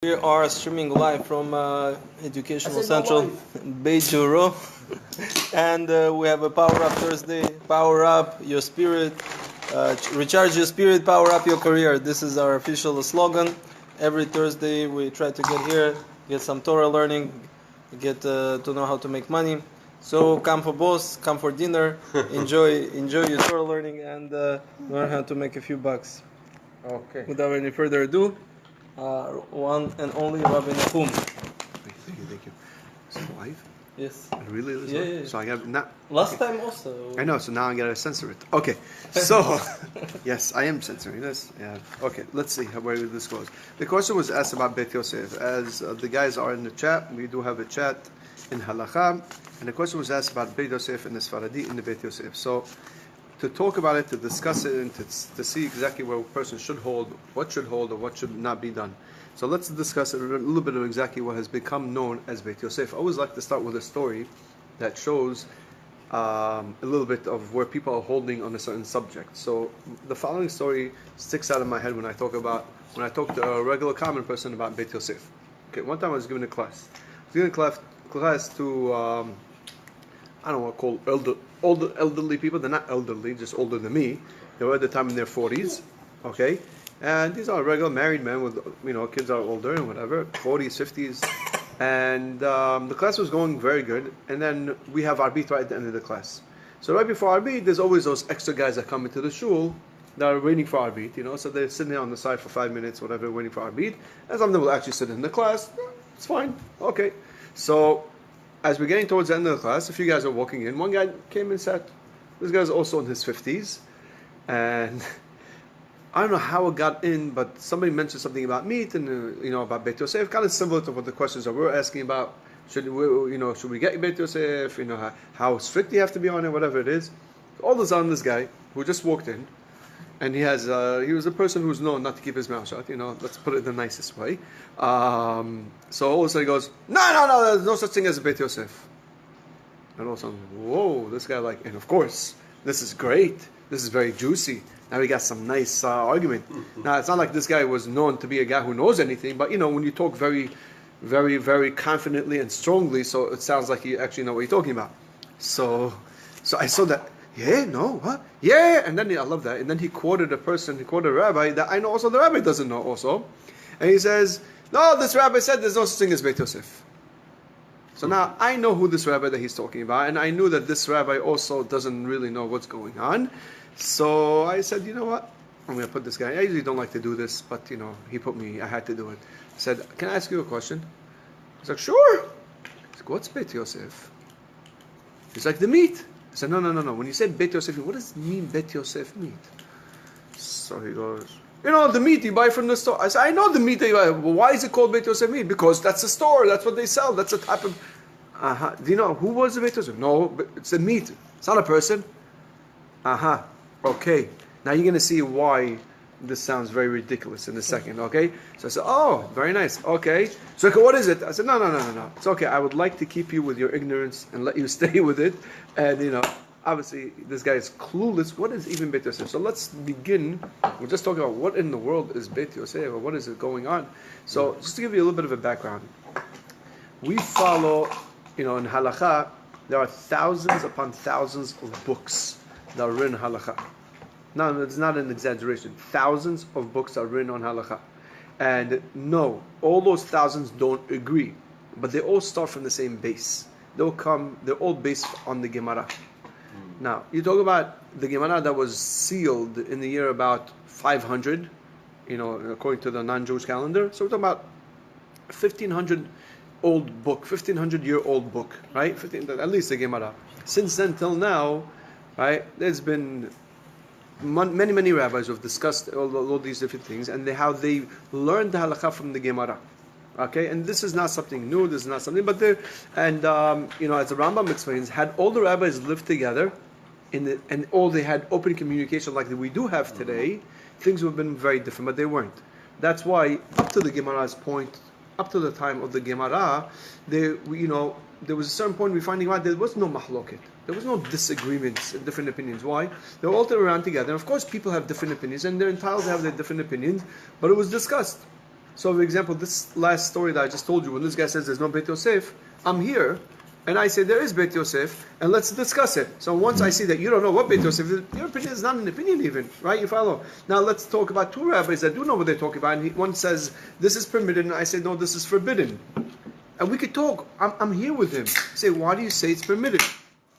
We are streaming live from Educational Central Beit Yosef, and we have a Power Up Thursday. Power up your spirit, recharge your spirit, power up your career. This is our official slogan. Every Thursday we try to get here, get some Torah learning, get to know how to make money. So come for boss, come for dinner, enjoy your Torah learning, and learn how to make a few bucks. Okay. Without any further ado, one and only Rabbi Nahum. Thank you. Is it live? Yes. Really? Yeah. So I got not. Last time also. I know. So now I gotta censor it. Okay. So yes, I am censoring this. Yeah. Okay. Let's see where this goes. The question was asked about Beit Yosef. As the guys are in the chat, we do have a chat in Halakha, and the question was asked about Beit Yosef and the Sfaradi in the Beit Yosef. So to talk about it, to discuss it, and to see exactly where a person should hold, what should hold, or what should not be done. So let's discuss a little bit of exactly what has become known as Beit Yosef. I always like to start with a story that shows a little bit of where people are holding on a certain subject. So the following story sticks out of my head when I talk to a regular common person about Beit Yosef. Okay, one time I was giving a class. I was giving a class to I don't know what called elderly people. They're not elderly, just older than me. They were at the time in their 40s, okay? And these are regular married men with, kids are older and whatever, 40s, 50s. And the class was going very good. And then we have Arbit right at the end of the class. So right before Arbit, there's always those extra guys that come into the shul that are waiting for Arbit, So they're sitting there on the side for 5 minutes, whatever, waiting for Arbit. And some of them will actually sit in the class. It's fine, okay. So as we're getting towards the end of the class, a few guys are walking in. One guy came and sat. This guy's also in his 50s. And I don't know how it got in, but somebody mentioned something about meat and, about Beit Yosef, kind of similar to what the questions that we're asking about. Should we get Beit Yosef? How strict do you have to be on it, whatever it is. All of a sudden, this guy who just walked in, and he was a person who's known not to keep his mouth shut, let's put it the nicest way. So all of a sudden he goes, no, there's no such thing as a Beit Yosef. And all of a sudden, whoa, this guy and of course, this is great. This is very juicy. Now we got some nice argument. Now it's not like this guy was known to be a guy who knows anything, but when you talk very, very, very confidently and strongly, so it sounds like you actually know what you're talking about. So I saw that. Yeah, no, what? Yeah, and then I love that. And then he quoted a rabbi that I know also the rabbi doesn't know also. And he says, no, this rabbi said there's no such thing as Beit Yosef. So now I know who this rabbi that he's talking about, and I knew that this rabbi also doesn't really know what's going on. So I said, you know what? I'm going to put this guy. I usually don't like to do this, but he put me. I had to do it. I said, can I ask you a question? He's like, sure. He's like, what's Beit Yosef? He's like, the meat. I said, no. When you said Beit Yosef, what does it mean Beit Yosef meat? So he goes, the meat you buy from the store. I said, I know the meat that you buy. Well, why is it called Beit Yosef meat? Because that's a store. That's what they sell. That's a type of... Do you know who was the Beit Yosef? No, but it's a meat. It's not a person. Okay. Now you're going to see why this sounds very ridiculous in a second, okay? So I said, oh, very nice. Okay. So what is it? I said, no. It's okay. I would like to keep you with your ignorance and let you stay with it. And, obviously, this guy is clueless. What is even Beit Yosef? So let's begin. We're just talking about what in the world is Beit Yosef, or what is it going on. So just to give you a little bit of a background. We follow, in Halakha, there are thousands upon thousands of books that are written in Halakha. No, it's not an exaggeration. Thousands of books are written on Halakha. And no, all those thousands don't agree. But they all start from the same base. They're all based on the Gemara. Now, you talk about the Gemara that was sealed in the year about 500, according to the non-Jewish calendar. So we're talking about 1500-year-old book, right? At least the Gemara. Since then till now, right, there's been many rabbis who have discussed all these different things and how they learned the halakha from the Gemara. Okay, and this is not something new. This is not something, but as the Rambam explains, had all the rabbis lived together, and all they had open communication like we do have today, things would have been very different. But they weren't. That's why, up to the Gemara's point, up to the time of the Gemara, there was a certain point we finding out there was no mahloket. There was no disagreements and different opinions. Why? They were all around together. And of course, people have different opinions, and they're entitled to have their different opinions. But it was discussed. So, for example, this last story that I just told you, when this guy says there's no Beit Yosef, I'm here, and I say there is Beit Yosef, and let's discuss it. So once I see that you don't know what Beit Yosef is, your opinion is not an opinion even, right? You follow? Now let's talk about two rabbis that do know what they're talking about, and one says, this is permitted, and I say, no, this is forbidden. And we could talk. I'm here with him. I say, why do you say it's permitted?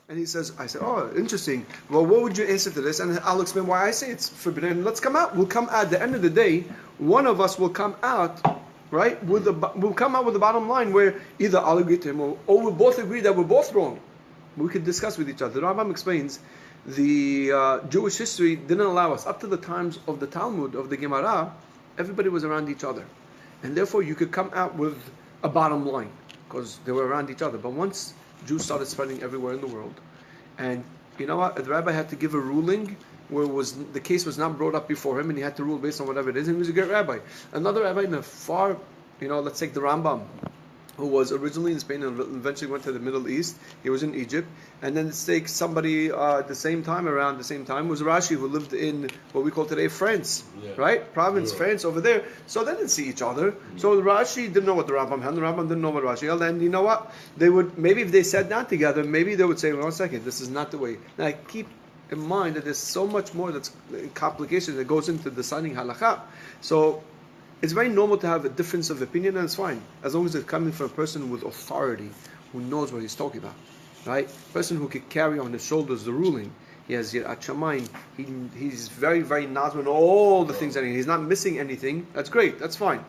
And he says, I said, oh, interesting. Well, what would you answer to this? And I'll explain why I say it's forbidden. And let's come out. We'll come out. At the end of the day, one of us will come out, right? We'll come out with the bottom line where either I'll agree to him or we'll both agree that we're both wrong. We could discuss with each other. The Rambam explains the Jewish history didn't allow us. Up to the times of the Talmud, of the Gemara, everybody was around each other. And therefore, you could come out with a bottom line because they were around each other. But once Jews started spreading everywhere in the world, and you know what? The rabbi had to give a ruling where the case was not brought up before him, and he had to rule based on whatever it is. And he was a great rabbi. Another rabbi in the far, let's take the Rambam, who was originally in Spain and eventually went to the Middle East. He was in Egypt. And then let's take somebody around the same time, was Rashi, who lived in what we call today France, right? Province, France, over there. So they didn't see each other. So Rashi didn't know what the Rambam held, the Rambam didn't know what Rashi held. And you know what? They would, maybe if they sat down together, maybe they would say, well, 1 second, this is not the way. Now keep in mind that there's so much more that's complication that goes into deciding halakha. So it's very normal to have a difference of opinion, and it's fine, as long as it's coming from a person with authority, who knows what he's talking about, right? A person who could carry on his shoulders the ruling. He has Yirat Shamayim. He's very, very nazman in all the things that he's not missing anything. That's great. That's fine.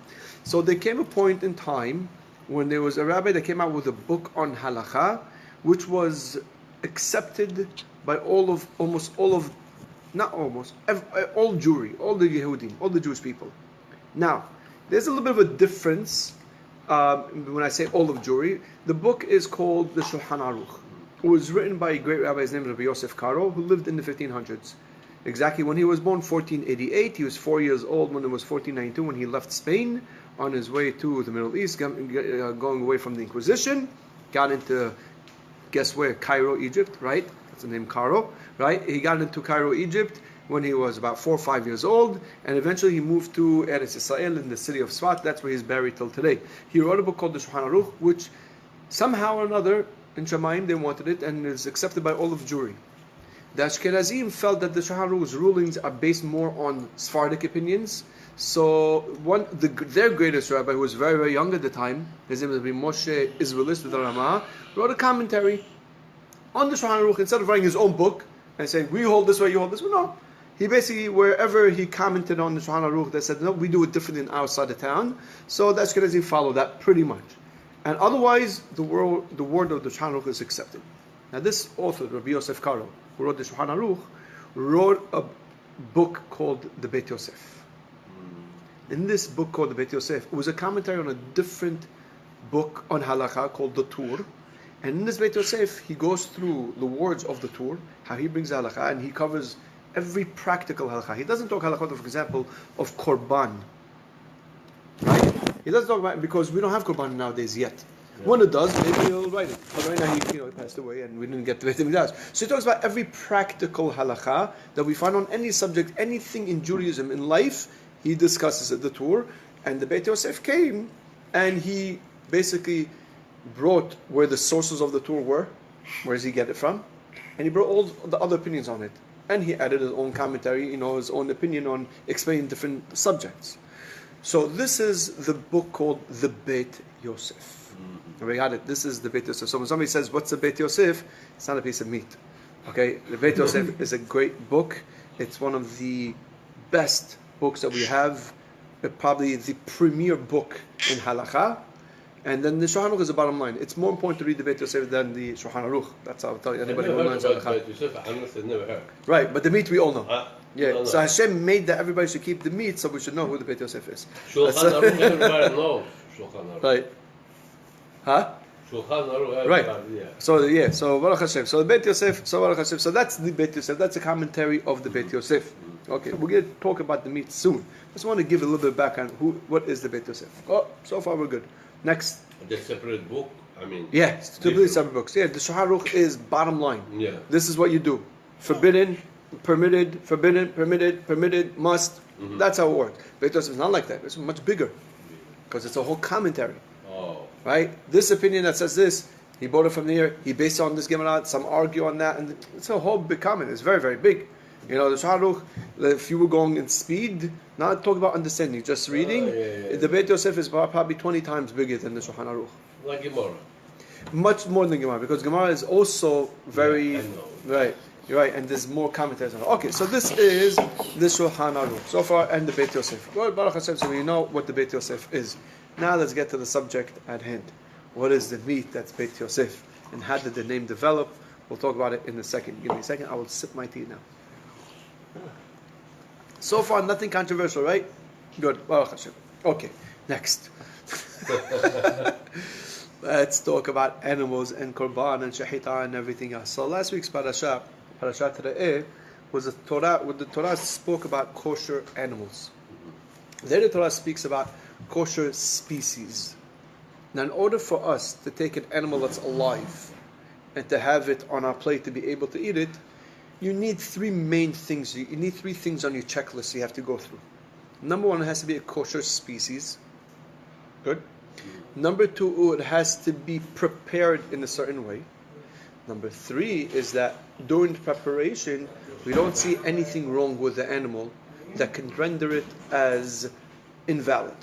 So there came a point in time when there was a rabbi that came out with a book on halakha, which was accepted by all Jewry, all the Yehudim, all the Jewish people. Now, there's a little bit of a difference when I say all of Jewry. The book is called the Shulchan Aruch. It was written by a great rabbi named Rabbi Yosef Karo, who lived in the 1500s. Exactly when he was born, 1488. He was 4 years old when it was 1492, when he left Spain on his way to the Middle East, going away from the Inquisition. Got into, guess where? Cairo, Egypt, right? That's the name Cairo, right? He got into Cairo, Egypt when he was about 4 or 5 years old, and eventually he moved to Eretz Israel in the city of Sfat. That's where he's buried till today. He wrote a book called the Shulchan Aruch, which somehow or another in Shamayim they wanted it, and is accepted by all of Jewry. The Ashkenazim felt that the Shulchan Aruch's rulings are based more on Sephardic opinions. So their greatest rabbi, who was very, very young at the time, his name is Rabbi Moshe Israelis with the Ramah, wrote a commentary on the Shulchan Aruch instead of writing his own book and saying, we hold this way, you hold this way. No. He basically, wherever he commented on the Shulchan Aruch, they said, no, we do it different in our side of town. So the Ashkenazim follow that pretty much. And otherwise, the word of the Shulchan Aruch is accepted. Now this author, Rabbi Yosef Karo, who wrote the Shulchan Aruch, wrote a book called the Beit Yosef. In this book called the Beit Yosef, it was a commentary on a different book on halakha called the Tur. And in this Beit Yosef, he goes through the words of the Tur, how he brings halakha, and he covers every practical halakha. He doesn't talk halakha, for example, of korban. Right? He doesn't talk about it because we don't have korban nowadays yet. Yeah. When it does, maybe he'll write it. But right now he passed away and we didn't get to it. So he talks about every practical halakha that we find on any subject, anything in Judaism, in life, he discusses at the Tur. And the Beit Yosef came and he basically brought where the sources of the Tur were. Where does he get it from? And he brought all the other opinions on it. And he added his own commentary, his own opinion on explaining different subjects. So this is the book called the Beit Yosef. We got it. This is the Beit Yosef. So when somebody says, what's the Beit Yosef? It's not a piece of meat. Okay? The Beit Yosef is a great book. It's one of the best books that we have. Probably the premier book in halakha. And then the Shulchan Aruch is the bottom line. It's more important to read the Beit Yosef than the Shulchan Aruch. That's how I'll tell you. Anybody who learns halakha. Right, but the meat we all know. Yeah, so Hashem made that everybody should keep the meat, so we should know who the Beit Yosef is. Shulchan Aruch, everybody knows Shulchan Aruch. Right. Huh? Shulchan Aruch, right. Yeah. So Baruch Hashem. So the Beit Yosef, so Baruch Hashem. So that's the Beit Yosef. That's a commentary of the Beit Yosef. Okay, we're going to talk about the meat soon. Just want to give a little bit of background. What is the Beit Yosef? Oh, so far we're good. Next. The separate book. Yeah, it's completely separate books. Yeah, the Shulchan Aruch is bottom line. Yeah. This is what you do. Forbidden, permitted, forbidden, permitted, must. Mm-hmm. That's how it works. Beit Yosef is not like that. It's much bigger. because it's a whole commentary. Oh. Right? This opinion that says this, he bought it from here, he based it on this Gemara, some argue on that, and it's a whole big comment. It's very, very big. You know, the Shulchan Aruch, if you were going in speed, not talking about understanding, just reading, the Beit Yosef is probably 20 times bigger than the Shulchan Aruch. Like Gemara. Much more than Gemara, because Gemara is also very, Yeah, I know. right, you're right, and there's more commentaries on it. Okay, so this is the Shulchan Aruch, so far, and the Beit Yosef. Well, Baruch Hashem, so we know what the Beit Yosef is. Now let's get to the subject at hand. What is the meat that's Beit Yosef? And how did the name develop? We'll talk about it in a second. Give me a second, I will sip my tea now. So far, nothing controversial, right? Good. Baruch Hashem. Okay, next. Let's talk about animals and korban and shahita and everything else. So last week's parasha today, was a Torah. Where the Torah spoke about kosher animals. There, the Torah speaks about kosher species. Now, in order for us to take an animal that's alive and to have it on our plate to be able to eat it, you need three main things. You need three things on your checklist you have to go through. Number one, it has to be a kosher species. Good. Number two, it has to be prepared in a certain way. Number three is that during the preparation, we don't see anything wrong with the animal that can render it as invalid.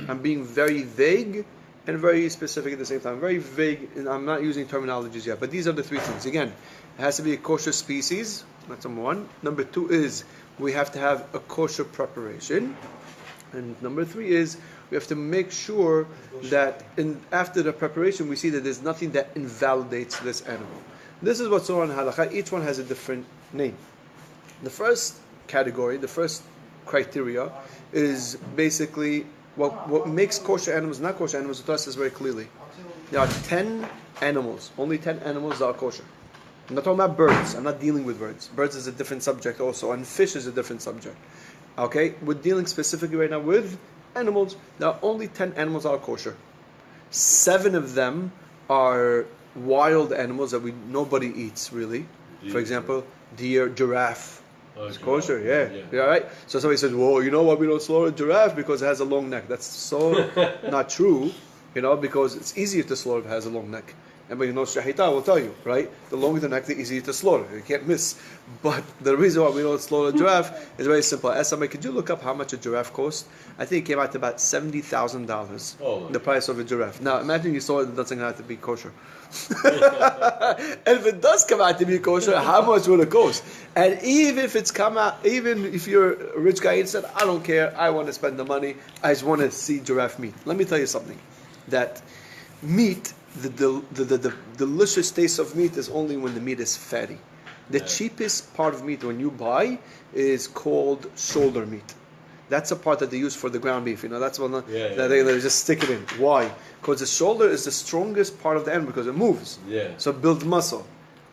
I'm being very vague and very specific at the same time. Very vague, and I'm not using terminologies yet, but these are the three things. Again, it has to be a kosher species. That's number one. Number two is we have to have a kosher preparation. And number three is we have to make sure that after the preparation we see that there's nothing that invalidates this animal. This is what's on halakha. Each one has a different name. The first category, the first criteria is basically what makes kosher animals not kosher animals. The Torah says very clearly there are 10 animals, only 10 animals that are kosher. I'm not talking about birds. I'm not dealing with birds. Birds is a different subject also, and fish is a different subject. Okay, we're dealing specifically right now with animals. There are only 10 animals that are kosher. 7 of them are wild animals that nobody eats really. For example, deer, giraffe. It's kosher, yeah, right. So somebody says, "Well, you know why we don't slaughter a giraffe? Because it has a long neck." That's so not true, because it's easier to slaughter if it has a long neck. And when you know shahita, will tell you, right? The longer the neck, the easier to slaughter. You can't miss. But the reason why we don't slaughter a giraffe is very simple. I asked somebody, could you look up how much a giraffe costs? I think it came out to about $70,000. Oh, the price of a giraffe. Now imagine you saw it doesn't have to be kosher. And if it does come out to be kosher, how much will it cost? And even if it's come out, even if you're a rich guy and said, I don't care, I want to spend the money, I just want to see giraffe meat. Let me tell you something. That meat, the delicious taste of meat is only when the meat is fatty. The cheapest part of meat when you buy is called shoulder meat. That's a part that they use for the ground beef. That's one that they just stick it in. Why? Because the shoulder is the strongest part of the animal because it moves. Yeah. So it builds muscle,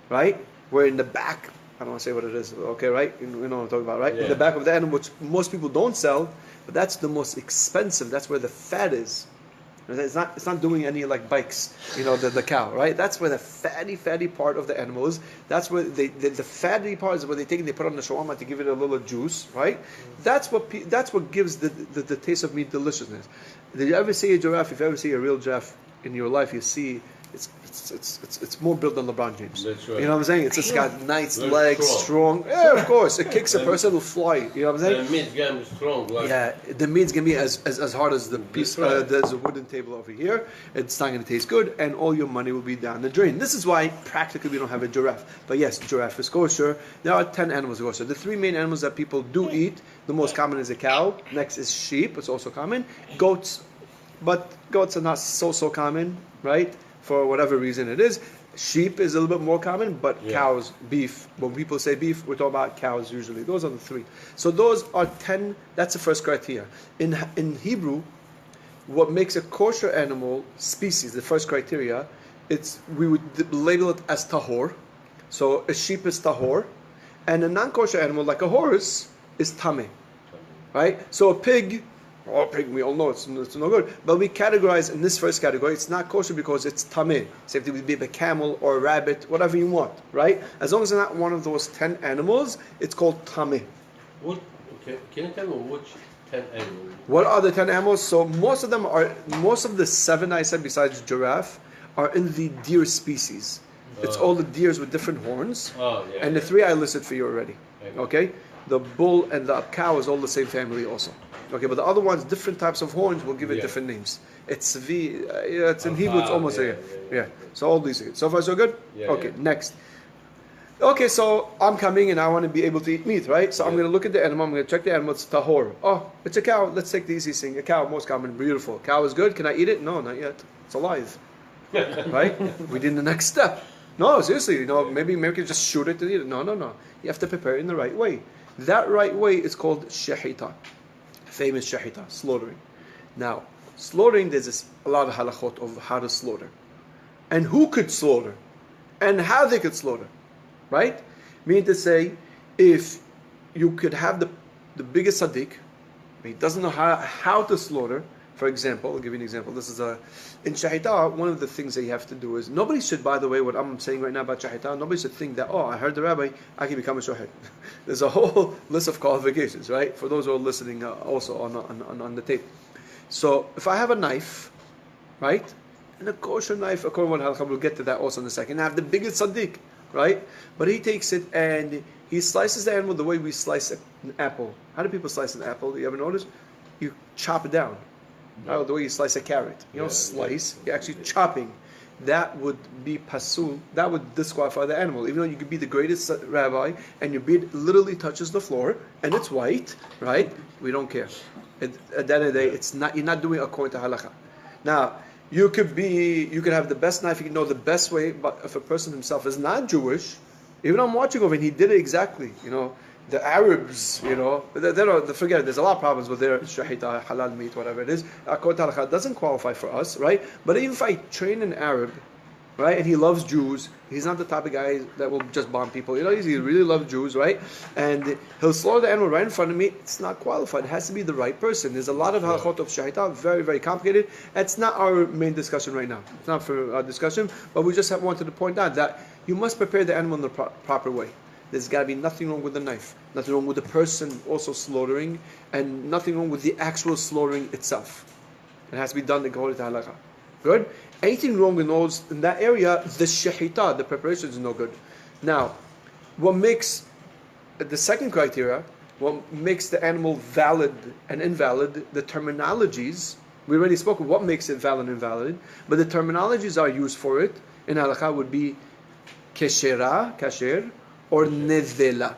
right? Where in the back, I don't want to say what it is. Okay, right? You know what I'm talking about, right? Yeah. In the back of the animal, which most people don't sell, but that's the most expensive. That's where the fat is. It's not doing any like bikes, the cow, right? That's where the fatty part of the animal is. That's where the fatty part is where they put on the shawarma to give it a little juice, right? That's what gives the taste of meat deliciousness. Did you ever see a giraffe? If you ever see a real giraffe in your life, you see it's more built than LeBron James. That's right. You know what I'm saying? It's just got nice Very legs, strong. Yeah, of course. It kicks a person, will fly. You know what I'm saying? The meat game is strong. The meat's gonna be as hard as the piece. Right. There's a wooden table over here. It's not gonna taste good, and all your money will be down the drain. This is why practically we don't have a giraffe. But yes, giraffe is kosher. There are 10 animals kosher. The 3 main animals that people do eat. The most common is a cow. Next is sheep. It's also common. Goats, but goats are not so common, right? For whatever reason it is. Sheep is a little bit more common, but cows, beef. When people say beef, we're talking about cows usually. Those are the 3. So those are 10. That's the first criteria. In Hebrew, what makes a kosher animal species, the first criteria, we would label it as tahor. So a sheep is tahor, and a non-kosher animal like a horse is tameh. Right? So a pig, we all know it's no good. But we categorize in this first category, it's not kosher because it's tameh. Same thing with a camel or a rabbit, whatever you want, right? As long as it's not one of those 10 animals, it's called tameh. Can you tell me which 10 animals. What are the 10 animals? So most of the 7 I said besides giraffe are in the deer species. It's all the deers with different horns. Oh, yeah. And the 3 I listed for you already. Okay? The bull and the cow is all the same family also. Okay, but the other ones, different types of horns, will give it different names. It's it's in Hebrew, it's almost yeah. So all these things. So far so good? Yeah, okay, next. Okay, so I'm coming and I want to be able to eat meat, right? So I'm going to look at the animal, I'm going to check the animal, it's tahor. Oh, it's a cow. Let's take the easiest thing. A cow, most common, beautiful. Cow is good. Can I eat it? No, not yet. It's alive. Right? We did the next step. No, seriously, maybe you can just shoot it and eat it. No. You have to prepare it in the right way. That right way is called shahita. Famous shahita, slaughtering. Now, slaughtering, there's a lot of halachot of how to slaughter. And who could slaughter. And how they could slaughter. Right? Meaning to say, if you could have the biggest tzaddik, he doesn't know how to slaughter. For example, I'll give you an example. This is in shahita, one of the things that you have to do is, nobody should, by the way, what I'm saying right now about shahita, nobody should think that, I heard the rabbi, I can become a shahid. There's a whole list of qualifications, right? For those who are listening also on the tape. So, if I have a knife, right? And a kosher knife, according to halakha, we'll get to that also in a second. I have the biggest tzaddik, right? But he takes it and he slices the animal the way we slice an apple. How do people slice an apple? Do you ever notice? You chop it down. The way you slice a carrot. You don't slice, you're actually chopping. That would be pasul, that would disqualify the animal. Even though you could be the greatest rabbi and your beard literally touches the floor and it's white, right? We don't care. At the end of the day, you're not doing according to halakha. Now, you could have the best knife, you can know the best way, but if a person himself is not Jewish, even I'm watching over and he did it exactly, the Arabs, forget it, there's a lot of problems with their shahita, halal meat, whatever it is. According to halakha, doesn't qualify for us, right? But even if I train an Arab, right, and he loves Jews, he's not the type of guy that will just bomb people. He really loves Jews, right? And he'll slaughter the animal right in front of me. It's not qualified. It has to be the right person. There's a lot of halachot of shahita, very, very complicated. It's not our main discussion right now. It's not for our discussion, but we just wanted to point out that you must prepare the animal in the proper way. There's got to be nothing wrong with the knife, nothing wrong with the person also slaughtering, and nothing wrong with the actual slaughtering itself. It has to be done according to halakha. Good? Anything wrong in that area, the shahita, the preparation is no good. Now, what makes the second criteria, what makes the animal valid and invalid, the terminologies, we already spoke of what makes it valid and invalid, but the terminologies are used for it in halakha would be kasher, or nevela.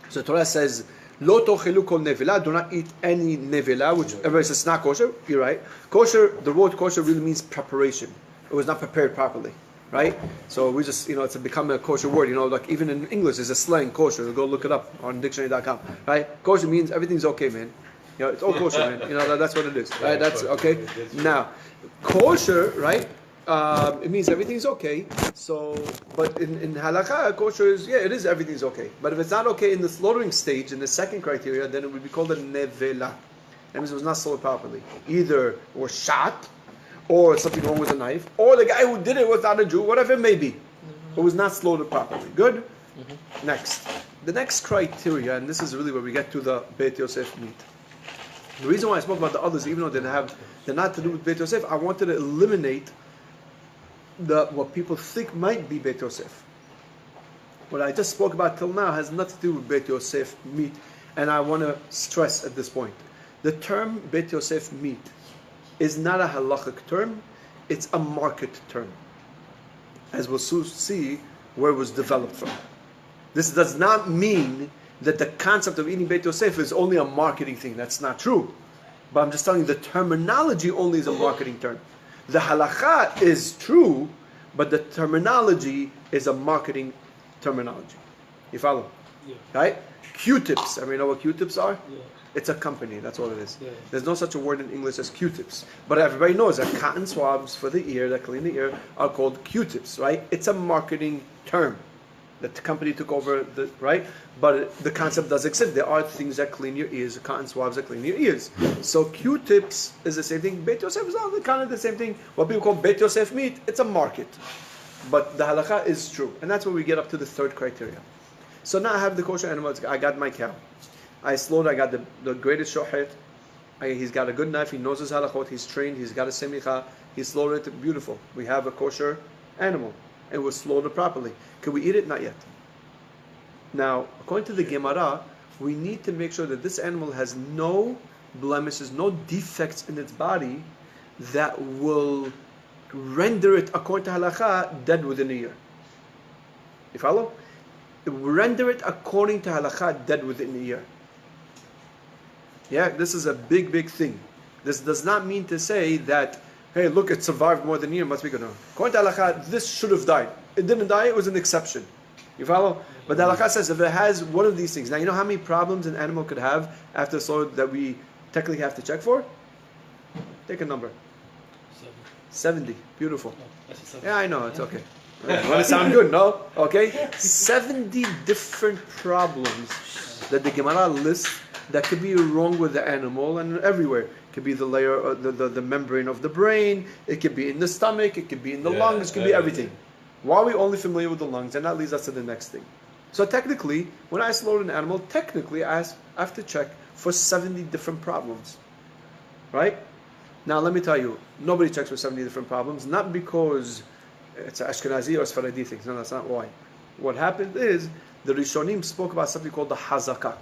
So Torah says, Lo tochelu kol nevela, do not eat any nevela, which everybody says it's not kosher. You're right. Kosher, the word kosher really means preparation. It was not prepared properly, right? So we just, it's become a kosher word. Like even in English, there's a slang kosher. Go look it up on dictionary.com, right? Kosher means everything's okay, man. It's all kosher, man. That's what it is, right? That's okay. Now, kosher, right? It means everything's okay. So, but in halakha, kosher is, it is everything's okay. But if it's not okay in the slaughtering stage, in the second criteria, then it would be called a nevela. That means it was not slaughtered properly. Either it was shot, or something wrong with the knife, or the guy who did it was not a Jew, whatever it may be. It was not slaughtered properly. Good? Mm-hmm. Next. The next criteria, and this is really where we get to the Beit Yosef meat. The reason why I spoke about the others, even though they're not to do with Beit Yosef, I wanted to eliminate what people think might be Beit Yosef. What I just spoke about till now has nothing to do with Beit Yosef meat, and I want to stress at this point. The term Beit Yosef meat is not a halachic term, it's a market term. As we'll soon see where it was developed from. This does not mean that the concept of eating Beit Yosef is only a marketing thing. That's not true. But I'm just telling you the terminology only is a marketing term. The halakha is true, but the terminology is a marketing terminology. You follow? Yeah. Right? Q-tips. Everybody know what Q-tips are? Yeah. It's a company. That's all it is. Yeah. There's no such a word in English as Q-tips. But everybody knows that cotton swabs for the ear, that clean the ear, are called Q-tips, right? It's a marketing term that the company took over, right? But the concept does exist. There are things that clean your ears, cotton swabs that clean your ears. So Q-tips is the same thing. Beit Yosef is kind of the same thing. What people call Beit Yosef meat, it's a market. But the halakha is true. And that's where we get up to the third criteria. So now I have the kosher animals. I got my cow. I slaughter, I got the greatest shohet. He's got a good knife, he knows his halachot, he's trained, he's got a semicha, he slaughtered it, beautiful. We have a kosher animal. It was slaughtered properly. Can we eat it? Not yet. Now, according to the Gemara, we need to make sure that this animal has no blemishes, no defects in its body that will render it, according to halacha, dead within a year. You follow? Render it according to halacha, dead within a year. Yeah, this is a big, big thing. This does not mean to say that, hey, look, it survived more than a year, must be good. No. According to halacha, this should have died. It didn't die, it was an exception. You follow? But the halacha says if it has one of these things. Now, you know how many problems an animal could have after slaughter that we technically have to check for? Take a number. 70. Beautiful. Yeah, I know, it's okay. Want to sound good, no? Okay? 70 different problems that the Gemara lists that could be wrong with the animal and everywhere. It could be the layer, the membrane of the brain, it could be in the stomach, it could be in the lungs, it could be everything. Why are we only familiar with the lungs? And that leads us to the next thing. So technically, when I slaughter an animal, technically I have to check for 70 different problems. Right? Now let me tell you, nobody checks for 70 different problems, not because it's an Ashkenazi or Sfaradi thing. No, that's not why. What happened is, the Rishonim spoke about something called the Hazakah.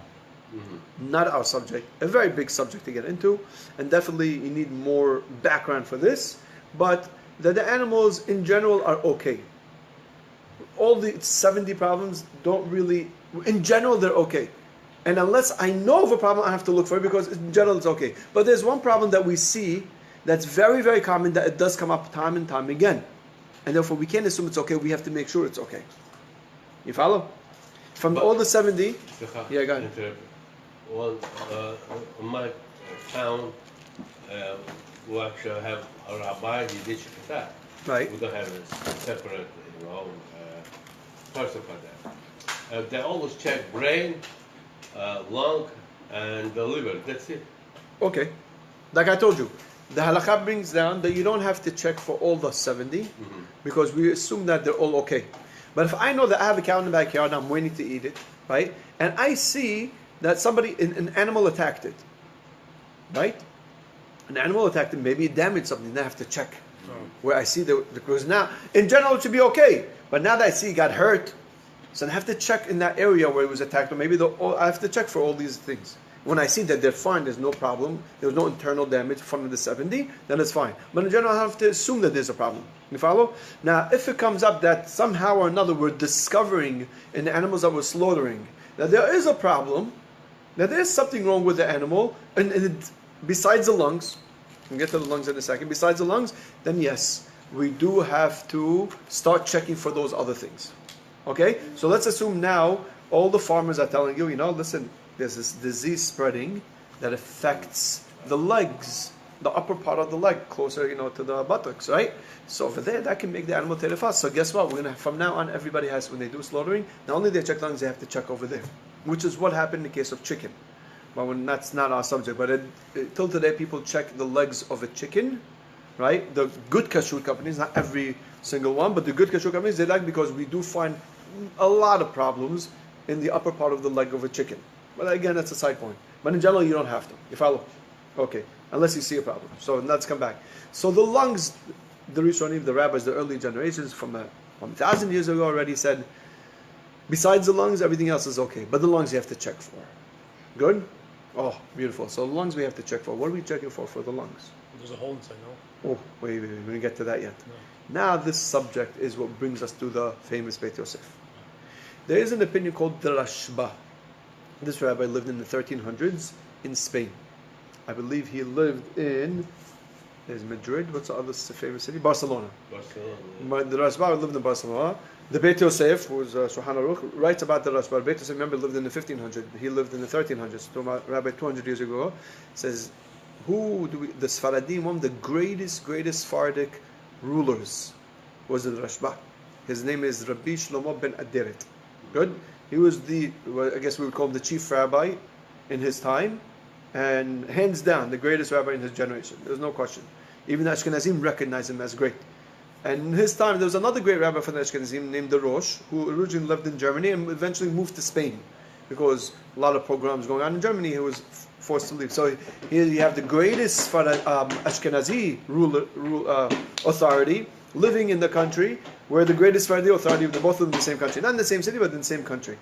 Not our subject, a very big subject to get into, and definitely you need more background for this, but that the animals in general are okay. All the 70 problems don't really, in general they're okay. And unless I know of a problem, I have to look for it, because in general it's okay. But there's one problem that we see that's very, very common, that it does come up time and time again. And therefore we can't assume it's okay, we have to make sure it's okay. You follow? From all the 70, yeah, go ahead. Well, my town, we actually have a rabbi, he did shkita. Right. We don't have a separate, person for that. They always check brain, lung, and the liver. That's it. Okay. Like I told you, the halakha brings down that you don't have to check for all the 70, because we assume that they're all okay. But if I know that I have a cow in the backyard and I'm waiting to eat it, right, and I see that an animal attacked it, right? An animal attacked it, maybe it damaged something, then I have to check. Where I see because now, in general it should be okay, but now that I see it got hurt, so I have to check in that area where it was attacked, or maybe I have to check for all these things. When I see that they're fine, there's no problem, there's no internal damage from the 70, then it's fine. But in general, I have to assume that there's a problem. You follow? Now, if it comes up that somehow or another we're discovering in the animals that we're slaughtering that there is a problem, that there's something wrong with the animal, and besides the lungs, we'll get to the lungs in a second, besides the lungs, then yes, we do have to start checking for those other things. Okay? So let's assume now all the farmers are telling you, listen, there's this disease spreading that affects the legs, the upper part of the leg, closer, to the buttocks, right? So over there, that can make the animal terefas. So guess what? From now on, everybody has, when they do slaughtering, not only they check lungs, they have to check over there, which is what happened in the case of chicken. But that's not our subject. But till today, people check the legs of a chicken, right? The good kashrut companies, not every single one, but the good kashrut companies, they like, because we do find a lot of problems in the upper part of the leg of a chicken. But again, that's a side point. But in general, you don't have to. You follow? Okay. Unless you see a problem. So let's come back. So the lungs, the Rishonim, the rabbis, the early generations from 1,000 years ago already said, besides the lungs, everything else is okay. But the lungs you have to check for. Good? Oh, beautiful. So the lungs we have to check for. What are we checking for the lungs? There's a hole inside, no? Oh, wait. We didn't get to that yet. No. Now this subject is what brings us to the famous Beit Yosef. There is an opinion called the Rashba. This rabbi lived in the 1300s in Spain. I believe he lived in, there's Madrid, what's the other famous city? Barcelona. The Rashba lived in Barcelona. The Beit Yosef, who was Shulchan Aruch, writes about the Rashba. Beit Yosef, remember, lived in the 1500s. He lived in the 1300s. Rabbi 200 years ago says, the Sfaradim, one of the greatest Sephardic rulers was the Rashba. His name is Rabbi Shlomo ben Aderet. Good? He was I guess we would call him the chief rabbi in his time, and hands down the greatest rabbi in his generation. There's no question. Even the Ashkenazim recognized him as great. And in his time, there was another great rabbi from the Ashkenazim named the Rosh, who originally lived in Germany and eventually moved to Spain. because a lot of pogroms going on in Germany. He was forced to leave. So here you have the greatest Ashkenazi authority living in the country, where the greatest Sephardi authority, both of them in the same country, not in the same city, but in the same country.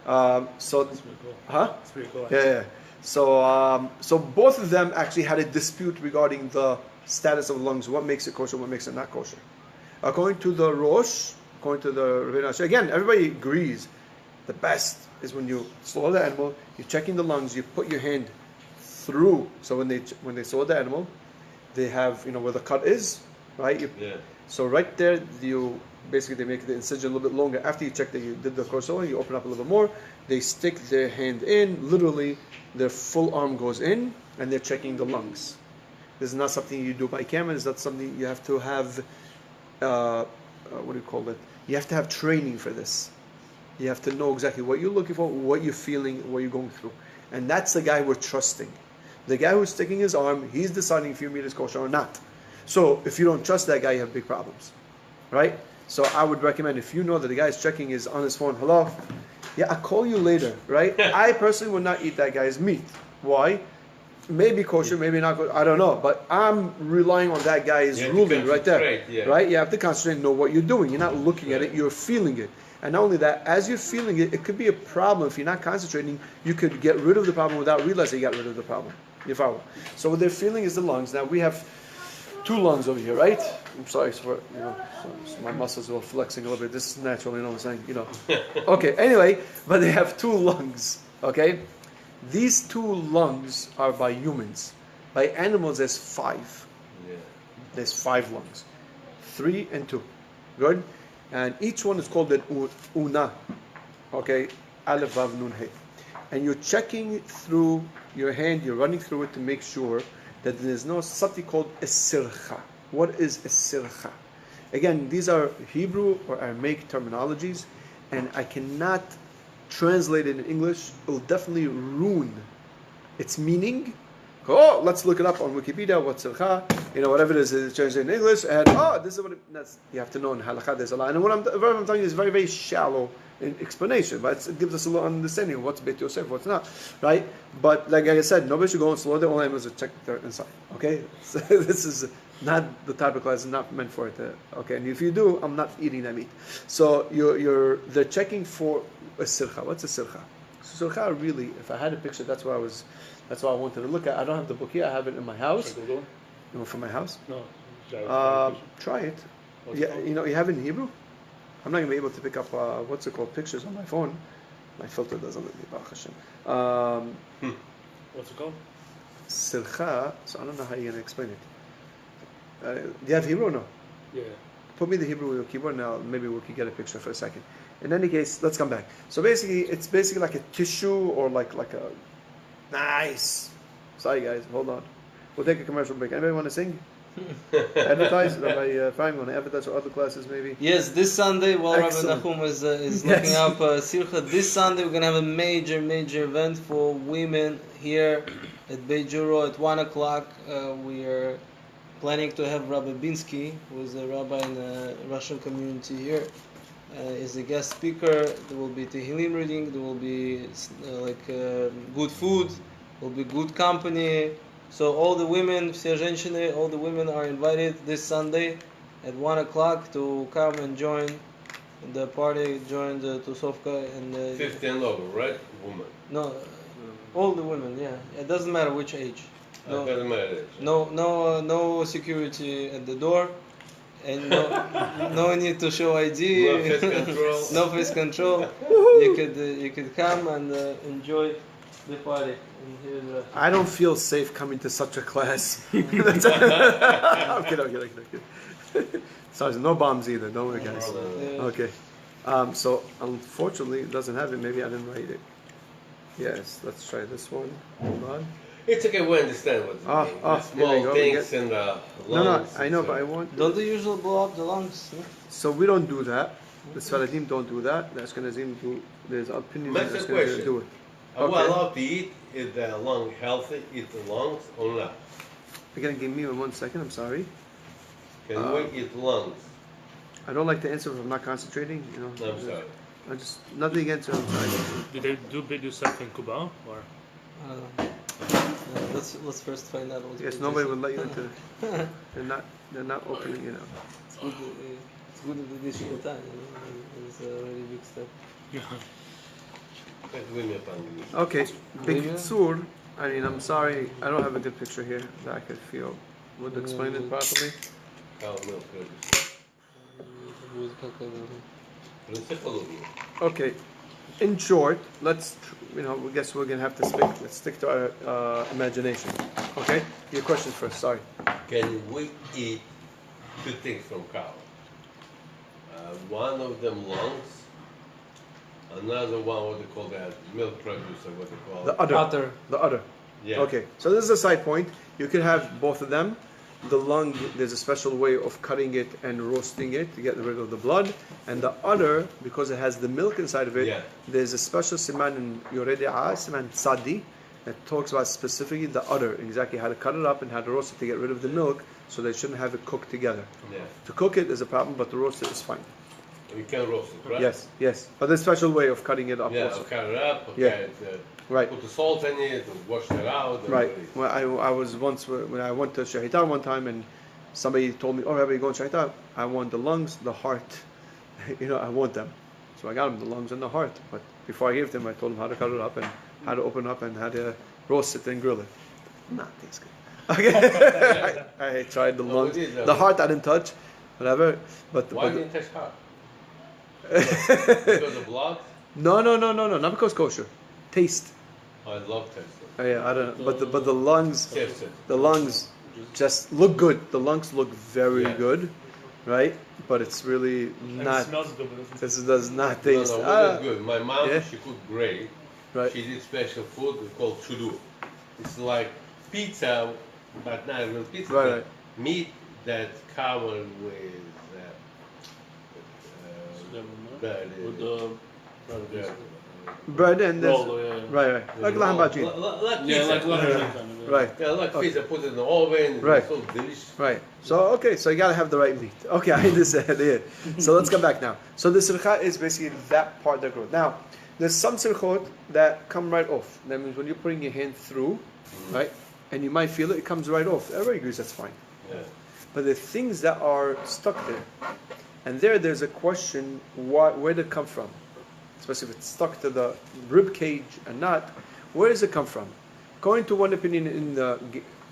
So, That's pretty cool. huh? That's pretty cool. Yeah. So both of them actually had a dispute regarding the status of lungs. What makes it kosher? What makes it not kosher? According to the Rosh, according to the Rabbi Nahum, again, everybody agrees. The best is when you slaughter the animal, you're checking the lungs, you put your hand through. So when they slaughter the animal, they have where the cut is, right? So right there, they make the incision a little bit longer. After you check that you did the kosher, you open up a little bit more. They stick their hand in. Literally, their full arm goes in, and they're checking the lungs. This is not something you do by camera. It's not something you have to have. What do you call it? You have to have training for this. You have to know exactly what you're looking for, what you're feeling, what you're going through. And that's the guy we're trusting. The guy who's sticking his arm, he's deciding if your meat is kosher or not. So if you don't trust that guy, you have big problems. Right? So I would recommend, if you know that the guy is checking his on his phone, hello, yeah, I'll call you later, right? I personally would not eat that guy's meat. Why? Maybe kosher, maybe not kosher, I don't know. But I'm relying on that guy's ruling right there. Right? You have to concentrate and know what you're doing. You're not looking at it, you're feeling it. And not only that, as you're feeling it, it could be a problem. If you're not concentrating, you could get rid of the problem without realizing you got rid of the problem. You follow? So what they're feeling is the lungs. Now we have 2 lungs over here, right? I'm sorry for so my muscles are flexing a little bit. This is natural, what I'm saying, Okay, anyway, but they have 2 lungs, okay? These 2 lungs are by humans. By animals, there's 5. Yeah. There's 5 lungs. 3 and 2. Good? And each one is called an una. Okay? Aleph, Vav, Nun, He. And you're checking through your hand, you're running through it to make sure that there's no something called a sircha. What is a sircha? Again, these are Hebrew or Aramaic terminologies, and I cannot translate it in English. It will definitely ruin its meaning. Oh, let's look it up on Wikipedia. What's sircha? Whatever it is, it's translated in English, and this is what you have to know in halakha. There's a lot, and what I'm telling you is very, very shallow in explanation, but it gives us a little understanding of what's Beit Yosef, what's not, right? But like I said, nobody should go and slaughter their own animals to check their inside. Okay, so this is not the type of class, not meant for it. Okay, and if you do, I'm not eating that meat. So they're checking for a sircha. What's a sircha? Sircha really, if I had a picture, that's what I wanted to look at. I don't have the book here. I have it in my house. From my house? No. Try it. What's Yeah, you have it in Hebrew. I'm not gonna be able to pick up pictures on my phone. My filter doesn't let me. Baruch Hashem. What's it called? Sircha. So I don't know how you're gonna explain it. Do you have Hebrew or no? Yeah. Put me the Hebrew with your keyboard now. Maybe we can get a picture for a second. In any case, let's come back. So basically, it's like a tissue or like a nice. Sorry guys, hold on. We'll take a commercial break. Anybody want to sing? Advertise? Rabbi Chaim, want to advertise for other classes maybe? Yes, this Sunday, while Excellent. Rabbi Nahum is Yes. looking up Sircha, this Sunday we're going to have a major event for women here at Beit Juro at 1 o'clock. We are planning to have Rabbi Binsky, who is a rabbi in the Russian community here, is a guest speaker. There will be Tehillim reading, there will be good food, there will be good company. So all the women, all the women are invited this Sunday at 1 o'clock to come and join the party, join the Tusovka and 15 over, right? Woman. No, all the women, yeah. It doesn't matter which age. No, doesn't matter. No security at the door, and no need to show ID. No face control. No face control. You could come and enjoy the party. I don't feel safe coming to such a class. I'm kidding. Sorry, no bombs either. Don't worry, guys. Okay. So unfortunately, it doesn't have it. Maybe I didn't write it. Yes, let's try this one. Hold on. It's okay, we understand what you mean. The small things in the lungs. No, I know, but I want. Don't they usually blow up the lungs? No? So we don't do that. The Sfaradim don't do that. The Ashkenazim do. There's opinions that Next Ashkenazim question. do it. Are we Okay. allowed to eat? Is the lung healthy? Eat the lungs or not? You're gonna give me 1 second. I'm sorry. Can we eat lungs? I don't like to answer if I'm not concentrating. I'm sorry. I just nothing against it. I'm sorry. Did they do Beit Yosef in Kuba or? I don't know. Let's first find out what's Yes, Beit nobody Yosef. will let you into. They're not opening it up. It's good that they should time. It's a really big step. Yeah. Okay, Biktsur. I mean, I'm sorry, I don't have a good picture here that I could feel would explain it properly. Okay, in short, let's, we guess we're gonna have to stick to our imagination. Okay, your question first. Sorry. Can we eat two things from cow? One of them lungs, another one, what they call that, milk producer, what they call The it. udder. The udder. Yeah. Okay, so this is a side point. You can have both of them. The lung, there's a special way of cutting it and roasting it to get rid of the blood. And the udder, because it has the milk inside of it, Yeah. there's a special siman in Yoredi'a, siman Sadi, that talks about specifically the udder, exactly how to cut it up and how to roast it to get rid of the milk, so they shouldn't have it cooked together. Yeah. To cook it is a problem, but to roast it is fine. We can roast it, right? Yes. But there's a special way of cutting it up Yeah, also. cut it up, Yeah. okay, Right. put the salt in it, wash it out. and Right. release. Well, I was once when I went to Shahita one time, and somebody told me, "Oh, Rabbi, you going to Shahita? I want the lungs, the heart. I want them." So I got him the lungs and the heart. But before I gave them, I told him how to cut it up and how to open up and how to roast it and grill it. Not tastes good. Okay. I tried the lungs, the heart I didn't touch, whatever. But Why didn't you touch heart? Because of blood? No, not because kosher. Taste. I love taste. Yeah, I don't know. But the lungs. Taste it. The lungs just look good. The lungs look very Yeah. good, right? But it's really And not. it smells good, but it doesn't This does not No, taste. really good. My mom, yeah. she cooked great. Right. She did special food called chudu. It's like pizza, but not real pizza. Right, but right. Meat that's covered with bread. With the Yeah. Bread and this. roll, yeah. Right. Like Oh, lahambaji. like Yeah, pizza. like lamb kind of. Right. Yeah, like Okay. pizza. Put it in the oven. Right. It's so delicious. Right. So okay. So you gotta have the right meat. Okay, I understand it. So let's come back now. So the sircha is basically that part that grows. Now, there's some sirchot that come right off. That means when you're putting your hand through, right, and you might feel it, it comes right off. Everybody agrees that's fine. Yeah. But the things that are stuck there, and there's a question: where did it come from? Especially if it's stuck to the rib cage and not, where does it come from? According to one opinion in the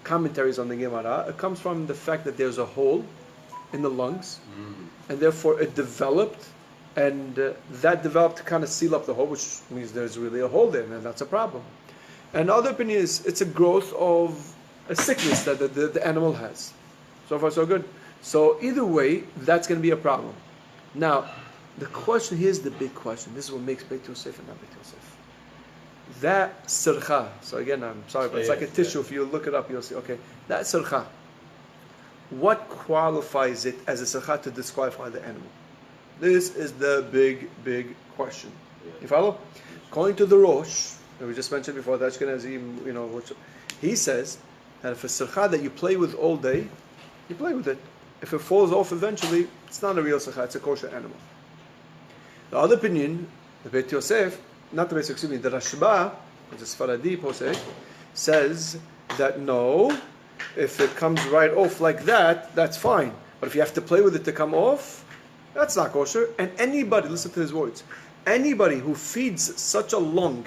commentaries on the Gemara, it comes from the fact that there's a hole in the lungs, and therefore it developed, and that developed to kind of seal up the hole, which means there's really a hole there, and that's a problem. And the other opinion is it's a growth of a sickness that the animal has. So far, so good. So either way, that's going to be a problem. Now, the question, here's the big question. This is what makes Beit Yosef and not Beit Yosef. That sircha, so again, I'm sorry, but it's like a tissue. If you look it up, you'll see, okay, that sircha, what qualifies it as a sircha to disqualify the animal? This is the big question. You follow? According to the Rosh, that we just mentioned before, the Ashkenazi, which he says that if it's sircha that you play with all day, you play with it. If it falls off eventually, it's not a real sircha, it's a kosher animal. The other opinion, the Beit Yosef, not the Beit Yosef, the Rashba, which is Faradi posek, says that no, if it comes right off like that, that's fine. But if you have to play with it to come off, that's not kosher. And anybody, listen to his words, anybody who feeds such a lung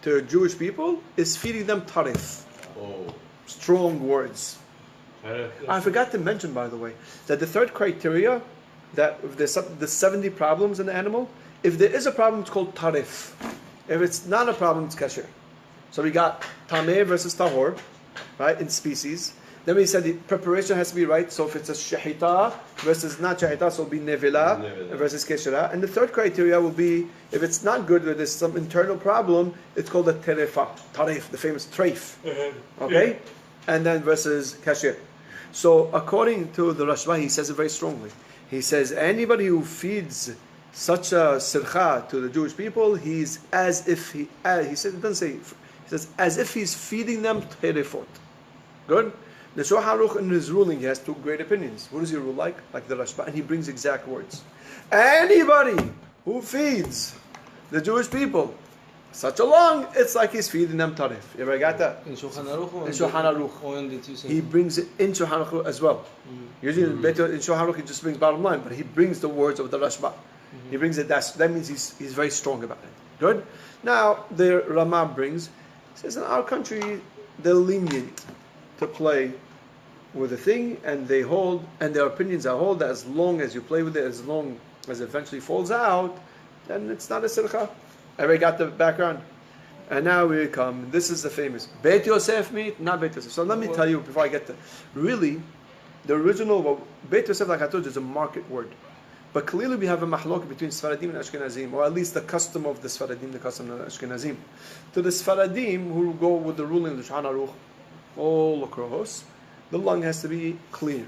to Jewish people is feeding them tarif. Oh. Strong words. I forgot to mention, by the way, that the third criteria, that if there's the 70 problems in the animal, if there is a problem, it's called tarif. If it's not a problem, it's kasher. So we got tameh versus tahor, right, in species. Then we said the preparation has to be right. So if it's a shahita versus not shahita, so it'll be nevela versus keshera. And the third criteria will be, if it's not good or there's some internal problem, it's called a terefa, tarif, the famous treif. Okay? And then versus kasher. So according to the Rashba, he says it very strongly. He says anybody who feeds such a sircha to the Jewish people, he's as if he says, it doesn't say, he says as if he's feeding them terefot. Good? The Shulchan Aruch in his ruling, he has two great opinions. What does he rule like? Like the Rashba, and he brings exact words. Anybody who feeds the Jewish people such a long, it's like he's feeding them tarif. You ever got that? In Shulchan Aruch or In Shulchan Aruch. or in the two He brings it in Shulchan Aruch as well. Usually in Shulchan Aruch he just brings bottom line, but he brings the words of the Rashba. He brings it, that means he's very strong about it. Good? Now, the Ramah brings, says in our country, they're lenient to play with the thing, and they hold, and their opinions are hold that as long as you play with it, as long as it eventually falls out, then it's not a sircha. Everybody got the background? And now we come, this is the famous Beit Yosef meat, not Beit Yosef. So let me tell you before I get to, really, the original, well, Beit Yosef, like I told you, is a market word. But clearly we have a mahlok between Sfaradim and Ashkenazim, or at least the custom of the Sfaradim, the custom of the Ashkenazim. To the Sfaradim, who go with the ruling of the Shulchan Aruch, all across, the lung has to be clear.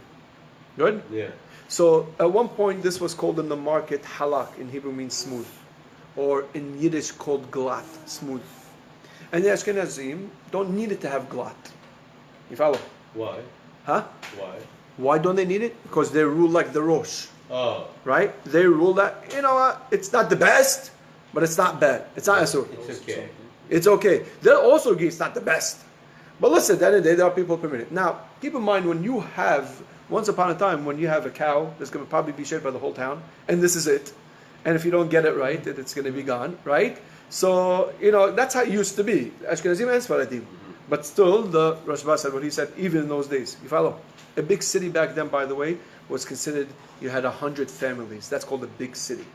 Good? Yeah. So at one point this was called in the market halak, in Hebrew means smooth, or in Yiddish called glat, smooth. And the Ashkenazim don't need it to have glat. You follow? Why? Huh? Why? Why don't they need it? Because they rule like the Rosh. Oh, Right? They rule that, you know what, it's not the best, but it's not bad. It's not asur. it's okay. It's okay. They'll also agree it's not the best. But listen, at the end of the day, there are people who permit it. Now, keep in mind when you have, once upon a time, when you have a cow that's going to probably be shared by the whole town, and this is it. And if you don't get it right, then it's going to be gone, right? So, you know, that's how it used to be. Ashkenazim and Sfaradim. But still, the Rashba said what he said, even in those days. You follow? A big city back then, by the way, was considered, you had 100 families. That's called a big city.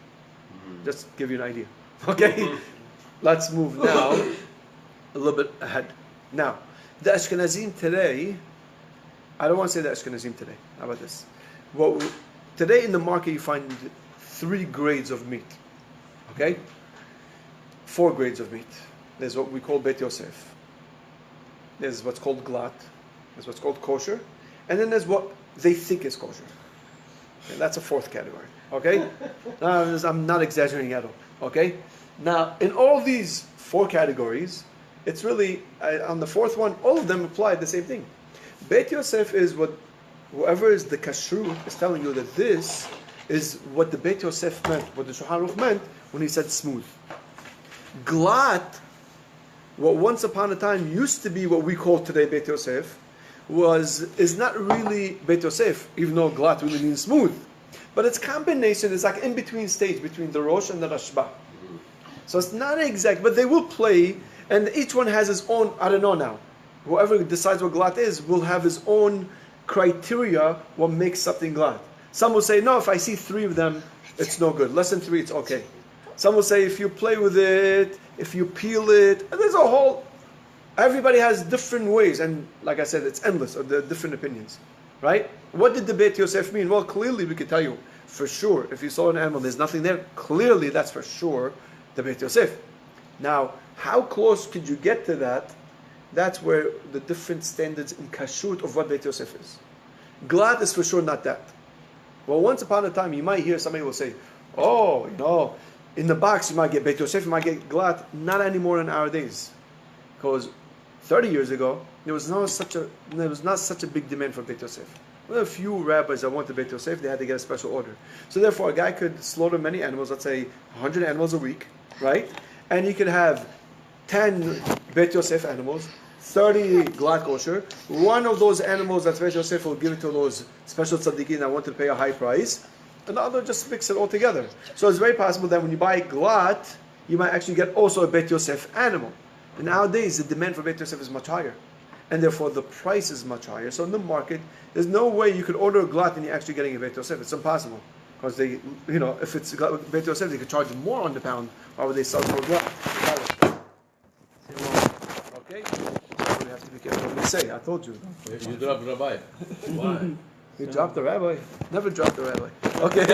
Just to give you an idea. Okay? Let's move now a little bit ahead. Now, the Ashkenazim today, I don't want to say the Ashkenazim today. How about this? Well, today in the market you find 3 grades of meat. Okay? 4 grades of meat. There's what we call Beit Yosef. There's what's called glat. There's what's called kosher. And then there's what they think is kosher. Okay, that's a 4th category. Okay? I'm not exaggerating at all. Okay? Now, in all these 4 categories, it's really, on the 4th one, all of them apply the same thing. Beit Yosef is what, whoever is the kashrut is telling you that this is what the Beit Yosef meant, what the Shulchan Aruch meant when he said smooth. Glat, what once upon a time used to be what we call today Beit Yosef, is not really Beit Yosef, even though glat really means smooth. But its combination is like in between stage between the Rosh and the Rashba. So it's not exact, but they will play, and each one has his own, I don't know now. Whoever decides what glat is will have his own criteria what makes something glat. Some will say, no, if I see 3 of them, it's no good. Less than 3, it's okay. Some will say, if you play with it, if you peel it, and there's a whole, everybody has different ways, and like I said, it's endless of the different opinions, right? What did the Beit Yosef mean? Well, clearly we could tell you, for sure, if you saw an animal, there's nothing there, clearly that's for sure the Beit Yosef. Now, how close could you get to that? That's where the different standards in kashrut of what Beit Yosef is. Glat is for sure not that. Well, once upon a time, you might hear somebody will say, oh, you know, in the box you might get Beit Yosef, you might get glat. Not anymore in our days. Because 30 years ago, there was not such a big demand for Beit Yosef. There were a few rabbis that wanted Beit Yosef, they had to get a special order. So therefore, a guy could slaughter many animals, let's say 100 animals a week, right? And he could have 10 Beit Yosef animals, 30 glat kosher. One of those animals that's Beit Yosef will give it to those special tzaddikim that want to pay a high price, and the other just mix it all together. So it's very possible that when you buy glat, you might actually get also a Beit Yosef animal. And nowadays, the demand for Beit Yosef is much higher, and therefore the price is much higher. So in the market, there's no way you could order a glat and you're actually getting a Beit Yosef. It's impossible. Because they, you know, if it's Beit Yosef, they could charge more on the pound. Why would they sell for glat? Okay? So we have to be careful what we say. I told you. You dropped Rabbi. Why? You dropped the rabbi. Never dropped the rabbi. Okay.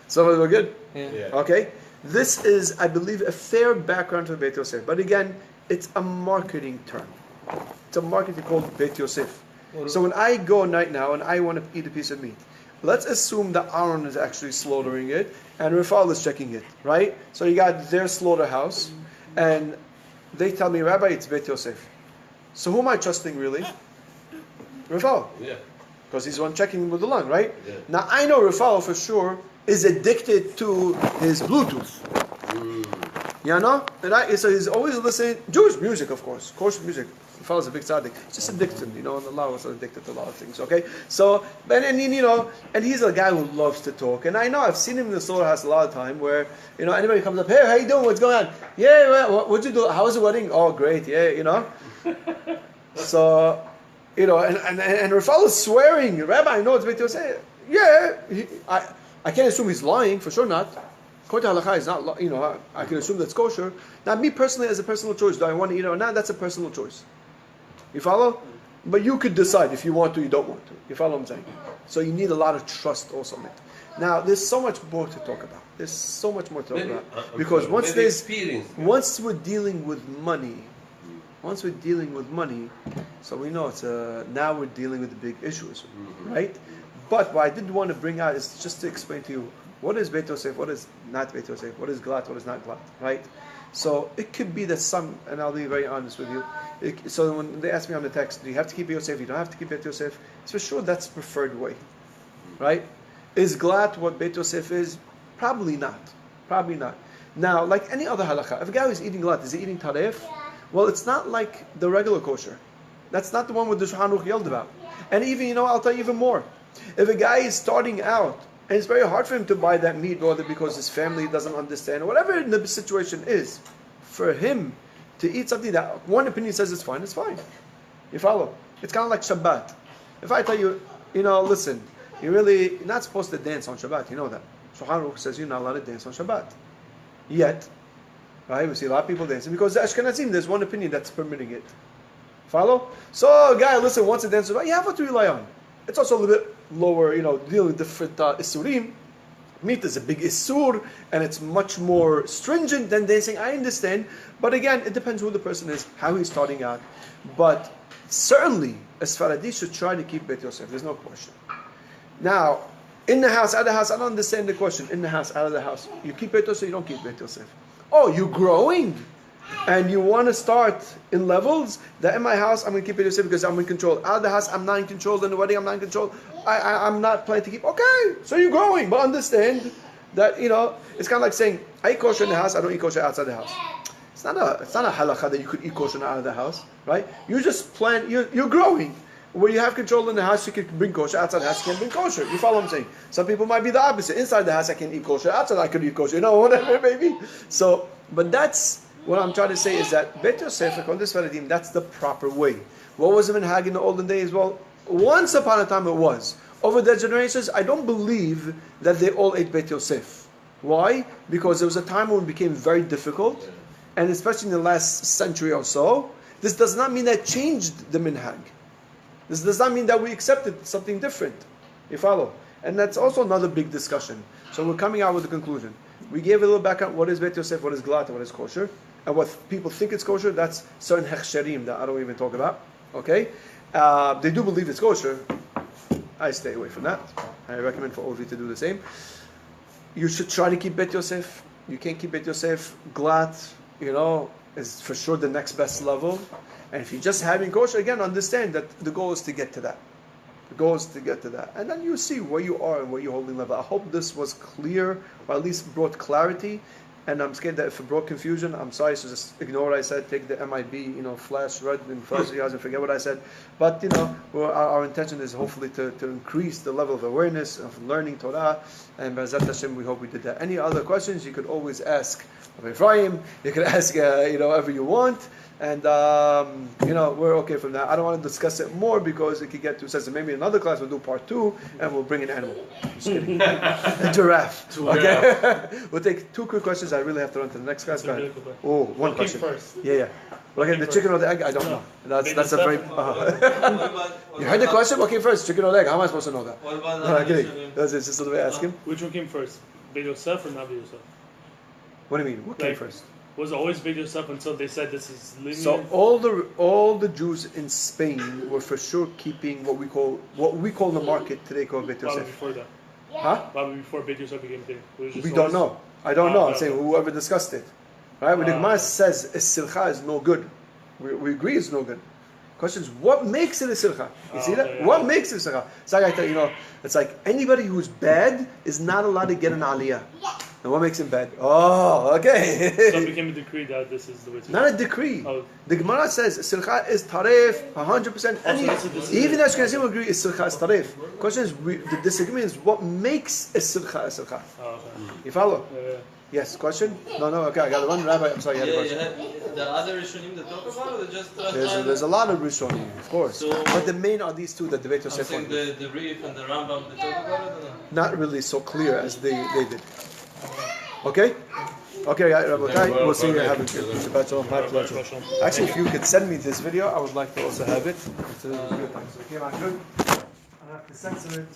So we're good? Yeah. Okay? This is, I believe, a fair background to Beit Yosef. But again, it's a marketing term. It's a marketing called Beit Yosef. So when I go right now and I want to eat a piece of meat, let's assume that Aaron is actually slaughtering it and Rafal is checking it, right? So you got their slaughterhouse and they tell me, Rabbi, it's Beit Yosef. So who am I trusting really? Rafal. Yeah. Because he's the one checking with the lung, right? Yeah. Now I know Rafal for sure is addicted to his Bluetooth. You know? So he's always listening, Jewish music, of course, kosher music. The fellow's a big tzaddik. He's just addicted, and Allah was addicted to a lot of things, okay? So, and he's a guy who loves to talk. And I know, I've seen him in the slaughterhouse a lot of time where, anybody comes up, hey, how you doing? What's going on? Yeah, what'd you do? How was the wedding? Oh, great, yeah, So, and Rafal swearing, Rabbi, I know it's Beit Yosef. Yeah, I can't assume he's lying, for sure not. According to halakha, he's not, I can assume that's kosher. Now, me personally, as a personal choice, do I want to eat it or not? That's a personal choice. You follow? But you could decide if you want to, you don't want to. You follow what I'm saying? So you need a lot of trust also in it. Now, there's so much more to talk about. There's so much more to talk about. Because once we're dealing with money, so we know it's now we're dealing with the big issues, right? But what I did want to bring out is just to explain to you what is Beit Yosef, what is not Beit Yosef, what is Glat, what is not Glat, right? So it could be that some, and I'll be very honest with you, so when they ask me on the text, do you have to keep Beit Yosef, you don't have to keep Beit Yosef, it's for sure that's the preferred way, right? Is Glat what Beit Yosef is? Probably not. Now, like any other halakha, if a guy is eating Glat, is he eating taref? Well, it's not like the regular kosher. That's not the one with the Shulchan Aruch yelled about. And even, I'll tell you even more. If a guy is starting out, and it's very hard for him to buy that meat, whether because his family doesn't understand, or whatever the situation is, for him to eat something that one opinion says it's fine, You follow? It's kind of like Shabbat. If I tell you, listen, you're not supposed to dance on Shabbat, you know that. Shulchan Aruch says you're not allowed to dance on Shabbat. Yet, right, we see a lot of people dancing, because the Ashkenazim, there's one opinion that's permitting it. Follow? So, guy, listen, wants to dance on Shabbat, you have what to rely on. It's also a little bit lower, dealing with different isurim. Meat is a big isur, and it's much more stringent than dancing. I understand, but again, it depends who the person is, how he's starting out. But certainly, a Sfaradi should try to keep Beit Yosef. There's no question. Now, in the house, out of the house, I don't understand the question. In the house, out of the house, you keep Beit Yosef, you don't keep Beit Yosef. Oh, you're growing, and you want to start in levels. That in my house, I'm going to keep Beit Yosef because I'm in control. Out of the house, I'm not in control. In the wedding, I'm not in control. I'm not planning to keep. Okay, so you're growing, but understand that it's kind of like saying I eat kosher in the house, I don't eat kosher outside the house. It's not a halakha that you could eat kosher out of the house, right? You just plan. You're growing. Where you have control in the house, you can bring kosher. Outside the house, you can't bring kosher. You follow what I'm saying? Some people might be the opposite. Inside the house, I can eat kosher. Outside, I could eat kosher. Whatever it may be. So, but that's what I'm trying to say is that Beit Yosef, according to Sfaradim, that's the proper way. What was the minhag in the olden days? Well, once upon a time it was. Over the generations, I don't believe that they all ate Beit Yosef. Why? Because there was a time when it became very difficult, and especially in the last century or so. This does not mean that changed the minhag. This does not mean that we accepted something different. You follow? And that's also another big discussion. So we're coming out with a conclusion. We gave a little background. What is Beit Yosef? What is Glat? What is kosher? And what people think it's kosher, that's certain hechsherim that I don't even talk about. Okay? They do believe it's kosher. I stay away from that. I recommend for all of you to do the same. You should try to keep Beit Yosef. You can't keep Beit Yosef. Glat, is for sure the next best level. And if you're just having kosher, again, understand that the goal is to get to that. The goal is to get to that. And then you see where you are and where you're holding level. I hope this was clear, or at least brought clarity. And I'm scared that if it brought confusion, I'm sorry, so just ignore what I said, take the MIB, flash red and flash the eyes and forget what I said. But, our intention is hopefully to increase the level of awareness, of learning Torah. And B'ezrat Hashem, we hope we did that. Any other questions, you could always ask Rabbi Ephraim. You could ask, whatever you want. And, we're okay from that. I don't want to discuss it more because it could get too sensitive. Maybe another class we'll do part 2 and we'll bring an animal. Just kidding. A giraffe. Okay? We'll take 2 quick questions. I really have to run to the next class. Go ahead. Oh, one question. First. Yeah. Well, okay, the chicken or the egg? I don't know. That's a very... You heard the question? What came first? Chicken or egg? How am I supposed to know that? What about No, I'm kidding. That's just the way I ask him. Which one came first? Beit Yosef or not Beit Yosef? What do you mean? What came first? Was always Beit Yosef until they said this is linear? So all the Jews in Spain were for sure keeping what we call in the market today called Beit Probably Yosef. before that. Huh? Probably before Beit Yosef became big. We don't know. I don't know. I'm saying whoever discussed it. Right? When the Gemara says Silcha is no good, we agree it's no good. Question is, what makes it a simcha? You see that? Yeah. What makes it a simcha? It's like I tell you, it's like anybody who's bad is not allowed to get an aliyah. And what makes him bad? Oh, okay. So it became a decree that this is the way to Not a decree. Oh. The Gemara says silcha is tarif 100%. Even the Ashkenazim will agree is silcha is tarif. Question is, the disagreement is what makes a silcha a silcha. Oh, okay. You follow? Yeah. Yes. Question? No. Okay. I got one. Rabbi, I'm sorry. You had a question. The other Rishonim that talk about it, just There's a lot of Rishonim, of course. So- But the main are these two that the Beit I'm Yosef saying one. the Rif and the Rambam they talk about it. Or no? Not really so clear as they did. Okay? Okay, Rabbi, we'll see you. Have a good Shabbat Shalom. My pleasure. Actually, if you could send me this video, I would like to also have it. It's a good. So it came out good. I don't have to censor it.